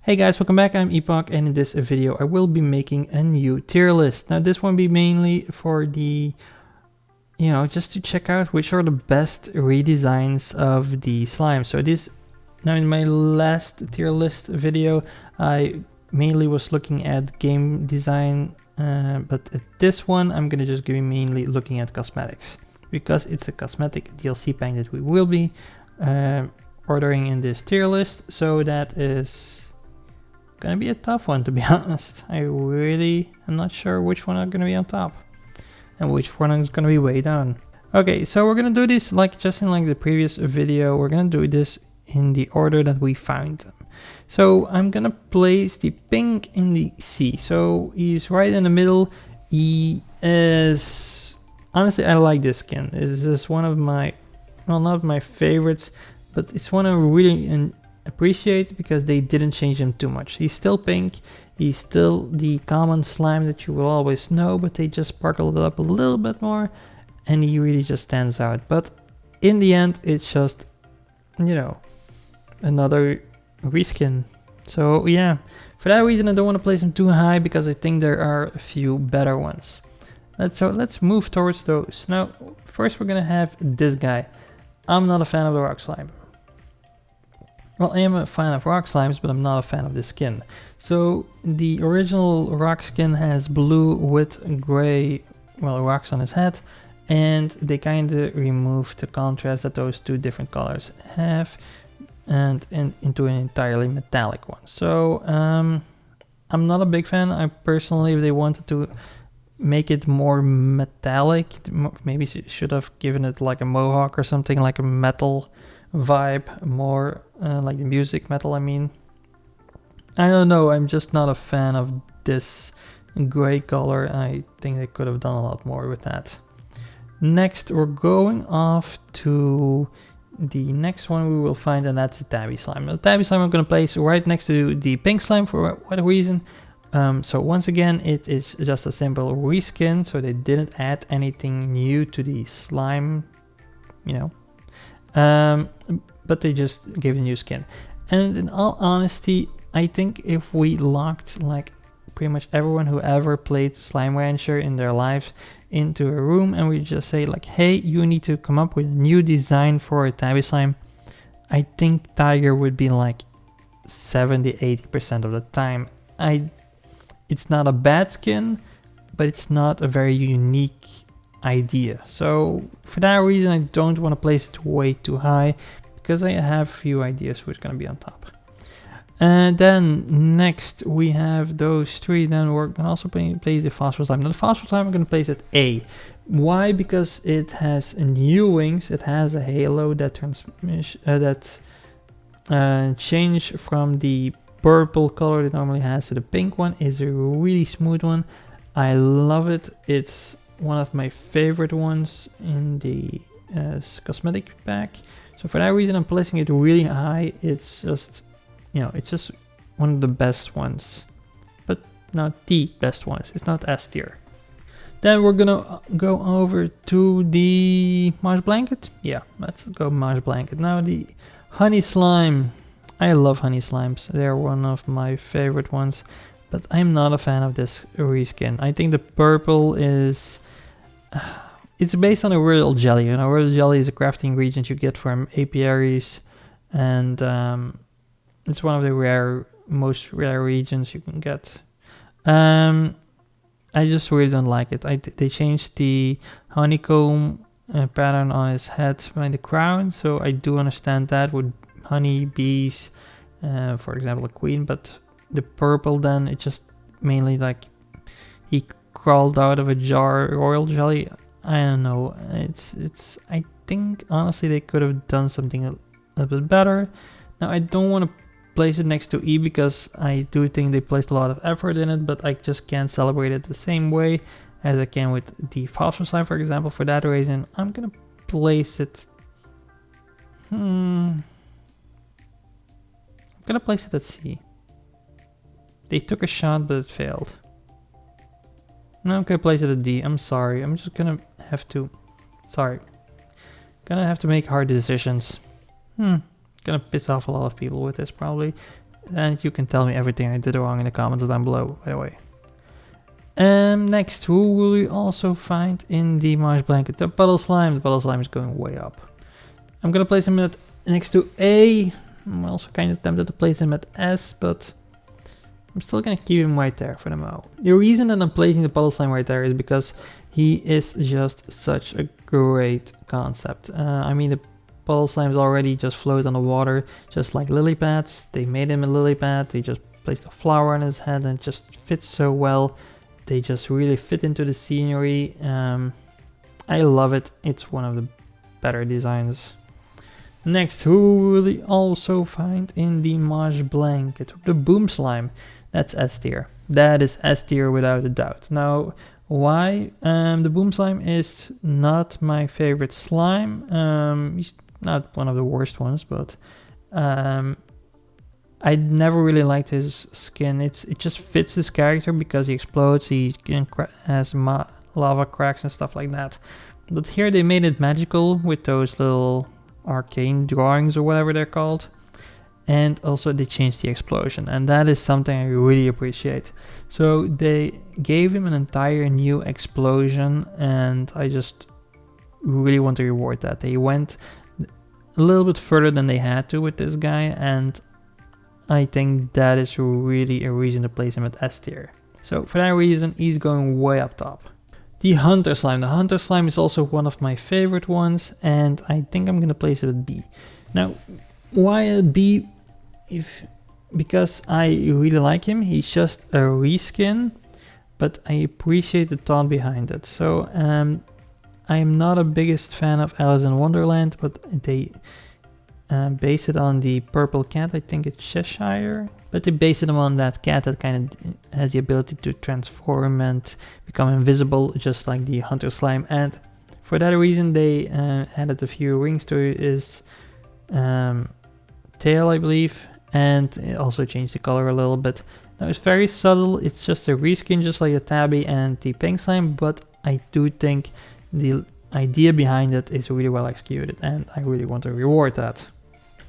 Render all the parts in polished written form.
Hey guys, welcome back. I'm Epokk, and in this video I will be making a new tier list. Now this one will be mainly for the, just to check out which are the best redesigns of the slime. So now in my last tier list video, I mainly was looking at game design, but at this one I'm gonna just be mainly looking at cosmetics, because it's a cosmetic DLC pack that we will be ordering in this tier list. So that is gonna be a tough one, to be honest. I really am not sure which one are gonna be on top and which one is gonna be way down. Okay, so we're gonna do this just in the previous video. We're gonna do this in the order that we found them. So I'm gonna place the pink in the C. So he's right in the middle. He is, honestly, I like this skin. This is one of my, well, not my favorites, but it's one I really appreciate because they didn't change him too much. He's still pink, he's still the common slime that you will always know, but they just sparkled it up a little bit more and he really just stands out. But in the end, it's just, another reskin. So yeah, for that reason I don't want to place him too high because I think there are a few better ones. Let's move towards those. Now first we're gonna have this guy. I'm not a fan of the rock slime. Well, I am a fan of rock slimes, but I'm not a fan of this skin. So the original rock skin has blue with gray, well, rocks on his head, and they kind of removed the contrast that those two different colors have and into an entirely metallic one. So I'm not a big fan. I personally, if they wanted to make it more metallic, maybe should have given it like a mohawk or something, like a metal vibe, more like the music metal, I mean. I don't know, I'm just not a fan of this gray color. I think they could have done a lot more with that. Next we're going off to the next one we will find, and that's a tabby slime. The tabby slime I'm going to place right next to the pink slime. For what reason? So once again, it is just a simple reskin, so they didn't add anything new to the slime, but they just gave a new skin. And in all honesty, I think if we locked pretty much everyone who ever played Slime Rancher in their lives into a room and we just say hey, you need to come up with a new design for a tabby slime, I think Tiger would be 70-80% of the time. It's not a bad skin, but it's not a very unique idea. So for that reason, I don't want to place it way too high because I have a few ideas who's going to be on top. And then next we have those three. Then we're going to also place the phosphorus slime. Now the phosphorus slime I'm going to place at A. Why? Because it has new wings. It has a halo that change from the purple color it normally has to the pink one. Is a really smooth one. I love it. It's one of my favorite ones in the cosmetic pack. So for that reason I'm placing it really high. It's just, it's just one of the best ones, but not the best ones. It's not S tier. Then we're gonna go over to the Marsh Blanket. Yeah, let's go Marsh Blanket. Now the honey slime. I love honey slimes. They're one of my favorite ones, but I'm not a fan of this reskin. I think the purple is... it's based on a royal jelly. Royal jelly is a crafting ingredient you get from apiaries, and it's one of the most rare regions you can get. I just really don't like it. They changed the honeycomb pattern on his head by the crown, so I do understand that with honey bees, for example, a queen. But the purple, then it just mainly he crawled out of a jar royal jelly. I don't know. It's. I think honestly they could have done something a little bit better. Now I don't want to place it next to E because I do think they placed a lot of effort in it, but I just can't celebrate it the same way as I can with the phosphorus slime, for example. For that reason, I'm gonna place it. I'm gonna place it at C. They took a shot, but it failed. No, I'm gonna place it at D. I'm sorry. I'm just gonna have to... Gonna have to make hard decisions. Gonna piss off a lot of people with this, probably. And you can tell me everything I did wrong in the comments down below, by the way. Next, who will we also find in the Marsh Blanket? The Puddle Slime. The Puddle Slime is going way up. I'm gonna place him next to A. I'm also kind of tempted to place him at S, but I'm still gonna keep him right there for the moment. The reason that I'm placing the Puddle Slime right there is because he is just such a great concept. I mean, the Puddle Slimes already just float on the water, just like lily pads. They made him a lily pad. They just placed a flower on his head and it just fits so well. They just really fit into the scenery. I love it. It's one of the better designs. Next, who will we also find in the Marsh Blanket? The Boom Slime. That's S tier. That is S tier without a doubt. Now, why? The Boom Slime is not my favorite slime. He's not one of the worst ones, but I never really liked his skin. It just fits his character because he explodes, he has lava cracks and stuff like that. But here they made it magical with those little arcane drawings or whatever they're called. And also they changed the explosion, and that is something I really appreciate. So they gave him an entire new explosion, and I just really want to reward that. They went a little bit further than they had to with this guy, and I think that is really a reason to place him at S tier. So for that reason, he's going way up top. The Hunter Slime. The Hunter Slime is also one of my favorite ones, and I think I'm gonna place it at B. Now, why at B? Because I really like him. He's just a reskin, but I appreciate the thought behind it. So I'm not a biggest fan of Alice in Wonderland, but they base it on the purple cat. I think it's Cheshire, but they base it on that cat that kind of has the ability to transform and become invisible, just like the Hunter Slime. And for that reason, they added a few rings to his tail, I believe, and it also changed the color a little bit. Now it's very subtle. It's just a reskin, just like the Tabby and the Pink Slime, but I do think the idea behind it is really well executed, and I really want to reward that.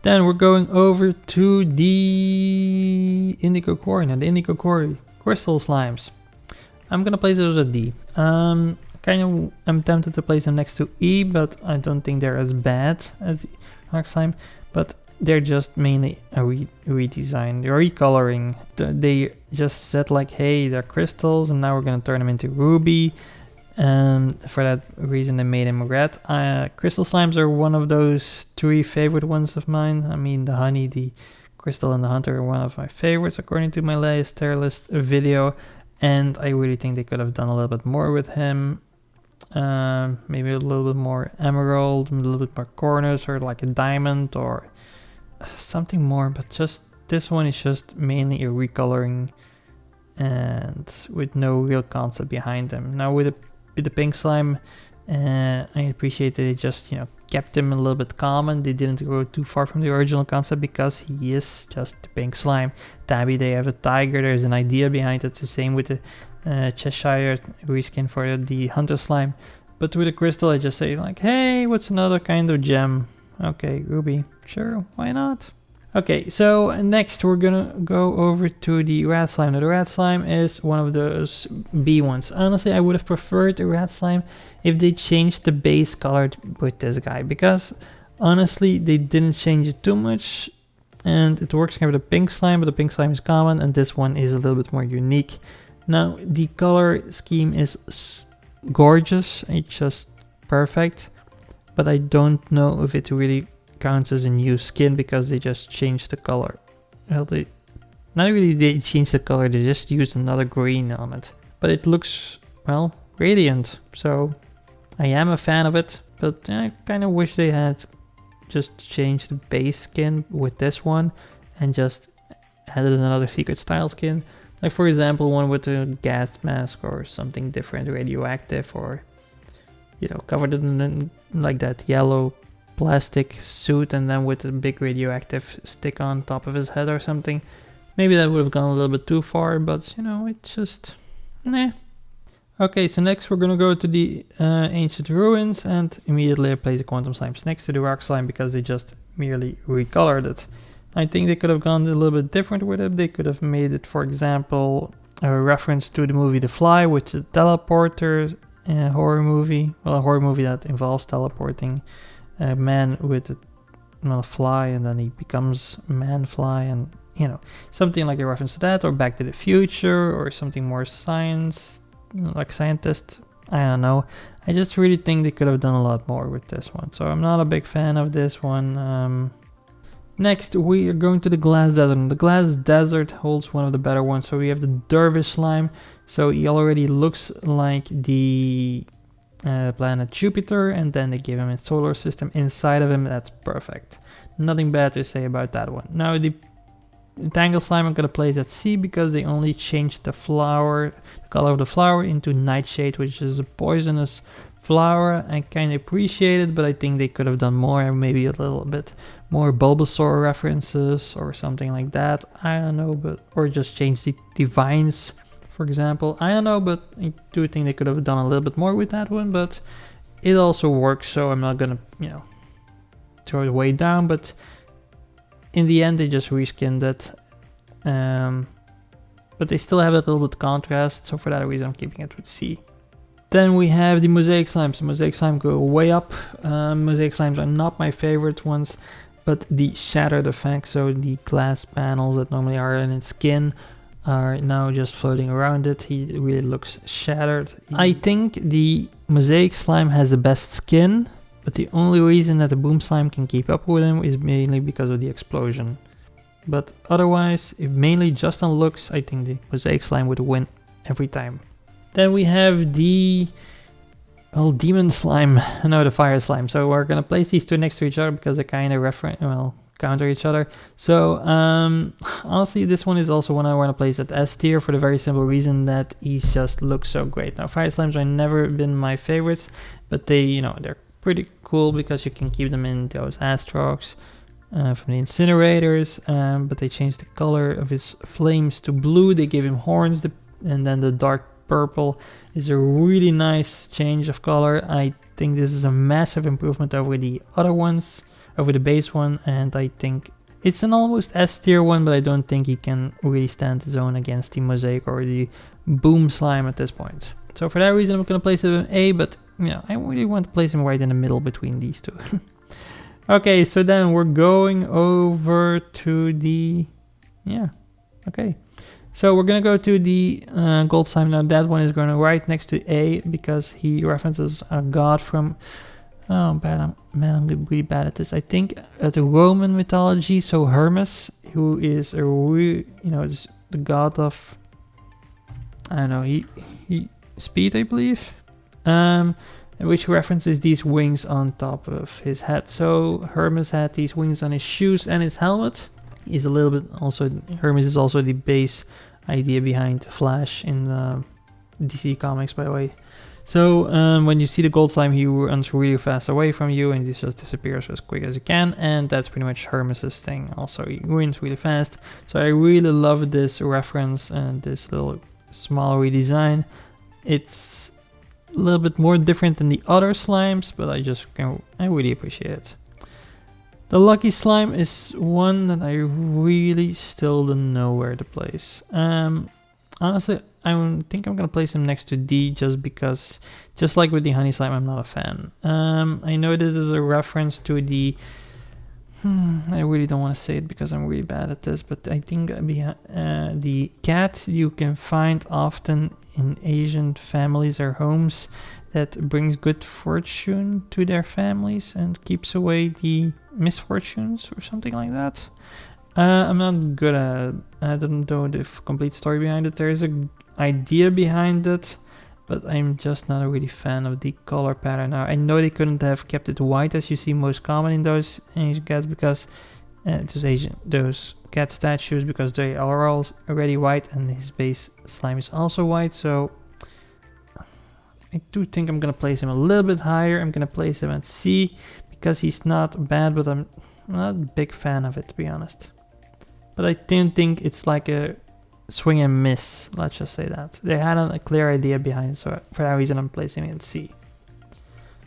Then we're going over to the Indigo Quarry. Now the Indigo Quarry Crystal Slimes. I'm gonna place those at D. I'm tempted to place them next to E, but I don't think they're as bad as the Dark Slime. But they're just mainly a redesign, they're recoloring. They just said like, hey, they're crystals, and now we're gonna turn them into ruby. For that reason, they made him red. Crystal Slimes are one of those 3 favorite ones of mine. I mean, the Honey, the Crystal, and the Hunter are one of my favorites according to my latest tier list video. And I really think they could have done a little bit more with him. Maybe a little bit more emerald, a little bit more corners, or like a diamond, or something more. But just this one is just mainly a recoloring, and with no real concept behind them. Now with the Pink Slime, I appreciate that they just, kept him a little bit common. They didn't go too far from the original concept because he is just the Pink Slime. Tabby, they have a tiger, there's an idea behind it. The same with the Cheshire reskin for the Hunter Slime. But with the Crystal, I just say like, hey, what's another kind of gem? Okay, ruby, sure, why not? Okay, so next we're gonna go over to the Rat Slime. Now the Rat Slime is one of those B ones. Honestly, I would have preferred the Rat Slime if they changed the base color with this guy, because honestly they didn't change it too much, and it works kind of with the Pink Slime, but the Pink Slime is common and this one is a little bit more unique. Now the color scheme is gorgeous, it's just perfect, but I don't know if it really counts as a new skin because they just changed the color. Well, not really they changed the color, they just used another green on it. But it looks, well, radiant, so I am a fan of it, but I kind of wish they had just changed the base skin with this one and just added another secret style skin. Like for example, one with a gas mask or something different, radioactive, or covered in like that yellow plastic suit and then with a big radioactive stick on top of his head or something. Maybe that would have gone a little bit too far, but it's just nah. Okay, so next we're gonna go to the ancient ruins, and immediately I place the Quantum Slimes next to the Rock Slime because they just merely recolored it. I think they could have gone a little bit different with it. They could have made it, for example, a reference to the movie The Fly, which is a teleporter horror movie. Well, a horror movie that involves teleporting a man with a fly, and then he becomes man fly, and you know, something like a reference to that, or Back to the Future, or something more science, like scientist. I don't know. I just really think they could have done a lot more with this one. So I'm not a big fan of this one. Next, we are going to the Glass Desert. And the Glass Desert holds one of the better ones. So we have the Dervish Slime. So he already looks like the planet Jupiter, and then they give him a solar system inside of him. That's perfect. Nothing bad to say about that one. Now the Tangle Slime I'm going to place at C because they only changed the color of the flower into Nightshade, which is a poisonous flower. I kind of appreciate it, but I think they could have done more, maybe a little bit more Bulbasaur references or something like that. I don't know, or just change the vines, for example. I don't know, but I do think they could have done a little bit more with that one, but it also works, so I'm not going to, throw it way down, but in the end, they just reskinned it, but they still have a little bit of contrast, so for that reason I'm keeping it with C. Then we have the Mosaic Slimes. The Mosaic Slime go way up. Mosaic Slimes are not my favorite ones, but the shattered effect, so the glass panels that normally are in its skin, are now just floating around it. He really looks shattered. I think the Mosaic Slime has the best skin, but the only reason that the Boom Slime can keep up with him is mainly because of the explosion. But otherwise, if mainly just on looks, I think the Mosaic Slime would win every time. Then we have the Demon Slime, no, the Fire Slime. So we're gonna place these two next to each other because they kind of counter each other. So honestly, this one is also one I want to place at S tier for the very simple reason that he just looks so great. Now, Fire Slimes have never been my favorites, but they're pretty cool because you can keep them in those Astrocks from the incinerators, but they changed the color of his flames to blue. They gave him horns, and then the dark purple is a really nice change of color. I think this is a massive improvement over the other ones, over the base one, and I think it's an almost S tier one, but I don't think he can really stand his own against the Mosaic or the Boom Slime at this point. So for that reason, I'm going to place it in A, but I really want to place him right in the middle between these two. Okay, so then we're going over to the, okay. So we're going to go to the Gold Slime. Now that one is going to right next to A because he references a god from, I'm really bad at this. I think the Roman mythology, so Hermes, who is is the god of, I don't know, he speed, I believe, which references these wings on top of his head. So Hermes had these wings on his shoes and his helmet. He's a little bit also, Hermes is also the base idea behind Flash in DC Comics, by the way. So when you see the Gold Slime, he runs really fast away from you and he just disappears as quick as he can, and that's pretty much Hermes's thing. Also, he runs really fast. So I really love this reference and this little small redesign. It's a little bit more different than the other slimes, but I really appreciate it. The Lucky Slime is one that I really still don't know where to place. Honestly, I think I'm gonna place him next to D just because, just like with the Honey Slime, I'm not a fan. I know this is a reference to the, I really don't want to say it because I'm really bad at this, but I think the cat you can find often in Asian families or homes that brings good fortune to their families and keeps away the misfortunes or something like that. I'm not good at, I don't know the complete story behind it. There is an idea behind it, but I'm just not a really fan of the color pattern. Now, I know they couldn't have kept it white as you see most common in those Asian cats because those cat statues, because they are all already white and his base slime is also white. So I do think I'm gonna place him a little bit higher. I'm gonna place him at C because he's not bad, but I'm not a big fan of it, to be honest. But I don't think it's like a swing and miss, let's just say that. They had a clear idea behind it, so for that reason I'm placing it at C.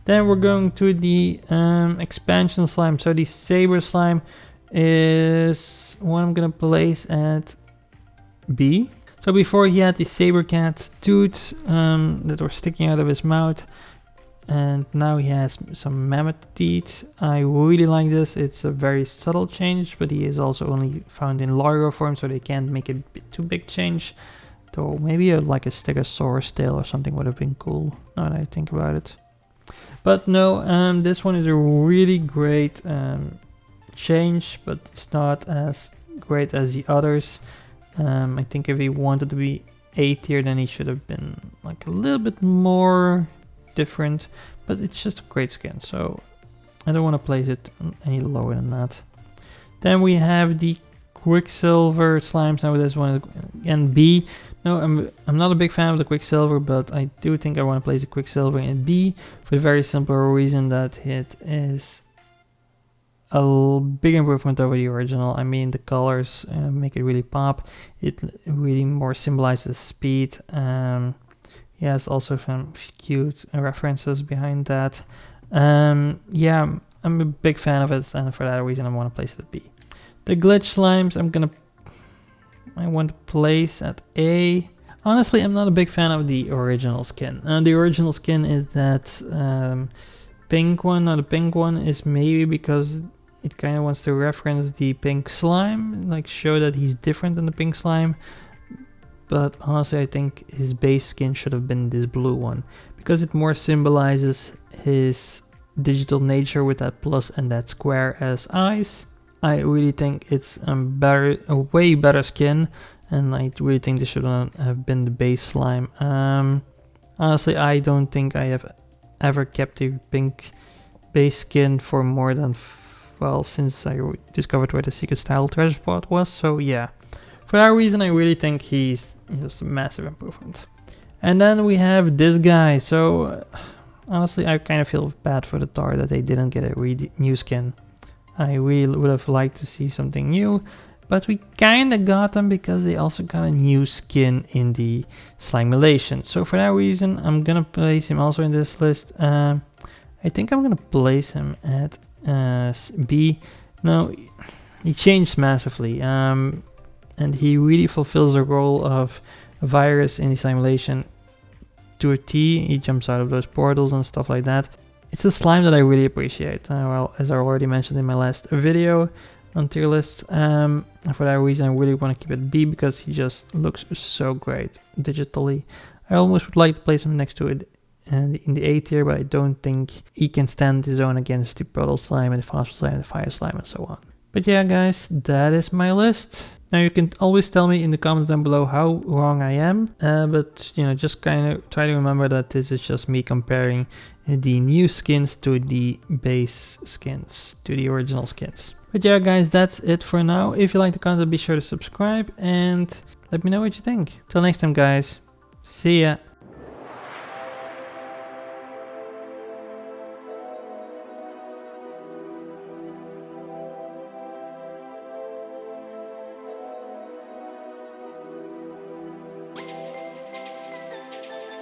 Then we're going to the expansion slime. So the Saber slime is one I'm gonna place at B. So before he had the Saber cat's tooth that were sticking out of his mouth, and now he has some mammoth teeth. I really like this. It's a very subtle change, but he is also only found in larger form, so they can't make a bit too big change. Though maybe like a Stegosaurus tail or something would have been cool, now that I think about it. But no, this one is a really great change, but it's not as great as the others. I think if he wanted to be A tier, then he should have been like a little bit more different, but it's just a great skin, so I don't want to place it any lower than that. Then we have the Quicksilver slimes. Now this one again B. No, I'm not a big fan of the Quicksilver, but I do think I want to place the Quicksilver in B for the very simple reason that it is a big improvement over the original. I mean, the colors make it really pop. It really more symbolizes speed. Yes, also some cute references behind that. Yeah, I'm a big fan of it, and for that reason I want to place it at B. The glitch slimes I want to place at A. Honestly, I'm not a big fan of the original skin. The original skin is that pink one. Now the pink one is maybe because it kind of wants to reference the pink slime, like show that he's different than the pink slime. But honestly, I think his base skin should have been this blue one, because it more symbolizes his digital nature with that plus and that square as eyes. I really think it's a way better skin, and I really think this should have been the base slime. Honestly, I don't think I have ever kept a pink base skin for more than, well, since I discovered where the secret style treasure spot was, so yeah. For that reason, I really think he's just a massive improvement. And then we have this guy. So honestly, I kind of feel bad for the Tar that they didn't get a new skin. I really would have liked to see something new, but we kind of got them because they also got a new skin in the Slimulation. So for that reason, I'm gonna place him also in this list. I think I'm gonna place him at B. No, he changed massively. And he really fulfills the role of a virus in the Simulation to a T. He jumps out of those portals and stuff like that. It's a slime that I really appreciate. Well, as I already mentioned in my last video on tier list, for that reason I really want to keep it B, because he just looks so great digitally. I almost would like to place him next to it in the A tier, but I don't think he can stand his own against the Puddle Slime and the Phosphorous Slime and the Fire Slime and so on. But yeah, guys, that is my list. Now you can always tell me in the comments down below how wrong I am, but you know, just kind of try to remember that this is just me comparing the new skins to the base skins, to the original skins. But yeah, guys, that's it for now. If you like the content, be sure to subscribe and let me know what you think. Till next time, guys. See ya.